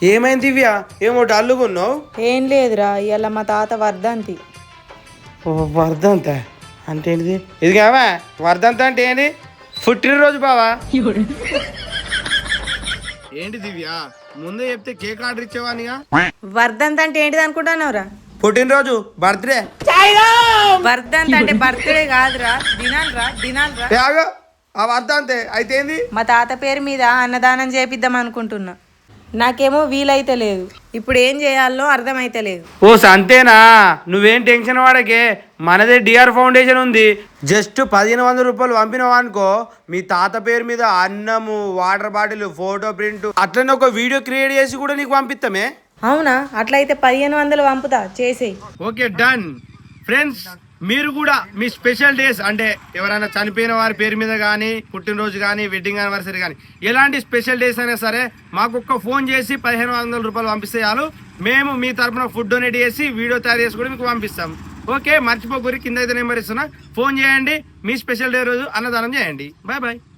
ఏమైంది దివ్య? ఏమో అల్లుకున్నావు? ఏం లేదురా, ఇవాళ మా తాత వర్ధంతి. ఓ వర్ధంత అంటే ఏంటిది? ఇది కావా వర్ధంత అంటే ఏంటి? పుట్టినరోజు బావా. ఏంటి దివ్య ముందే చెప్తే కేక్ ఆర్డర్ ఇచ్చేవానిగా. వర్ధంతి అంటే ఏంటిది అనుకుంటున్నావురా? పుట్టినరోజు బర్త్డే. వర్ధంతి అంటే బర్త్డే కాదురా, దినాలరా. ఆగో ఆ వర్ధంతే అయితే ఏంది? మా తాత పేరు మీద అన్నదానం చేపిద్దాం అనుకుంటున్నా. నాకేమో వీలైతే లేదు, ఇప్పుడు ఏం చేయాలో అర్థమైతే లేదు. ఓ సంతేనా? నువ్వేం టెన్షన్ వాడకే, మనదే డిఆర్ ఫౌండేషన్ ఉంది. జస్ట్ 1500 రూపాయలు పంపినావు అనుకో, మీ తాత పేరు మీద అన్నము, వాటర్ బాటిల్, ఫోటో ప్రింట్ అట్లనే ఒక వీడియో క్రియేట్ చేసి కూడా నీకు పంపిస్తామే. అవునా? అట్లయితే 1500 పంపుతా, చేసేయి. Okay done. ఫ్రెండ్స్ మీరు కూడా మీ స్పెషల్ డేస్ అంటే ఎవరైనా చనిపోయిన వారి పేరు మీద కానీ, పుట్టినరోజు కానీ, వెడ్డింగ్ యానివర్సరీ కానీ ఎలాంటి స్పెషల్ డేస్ అయినా సరే మాకు ఒక్క ఫోన్ చేసి 1500 రూపాయలు పంపిస్తే చాలు, మేము మీ తరఫున ఫుడ్ డొనేట్ చేసి వీడియో తయారు చేసి కూడా మీకు పంపిస్తాం. ఓకే, మర్చిపోకూరి, కింద అయితే నెంబర్ ఇస్తున్నా, ఫోన్ చేయండి. మీ స్పెషల్ డే రోజు అన్నదానం చేయండి. Bye bye.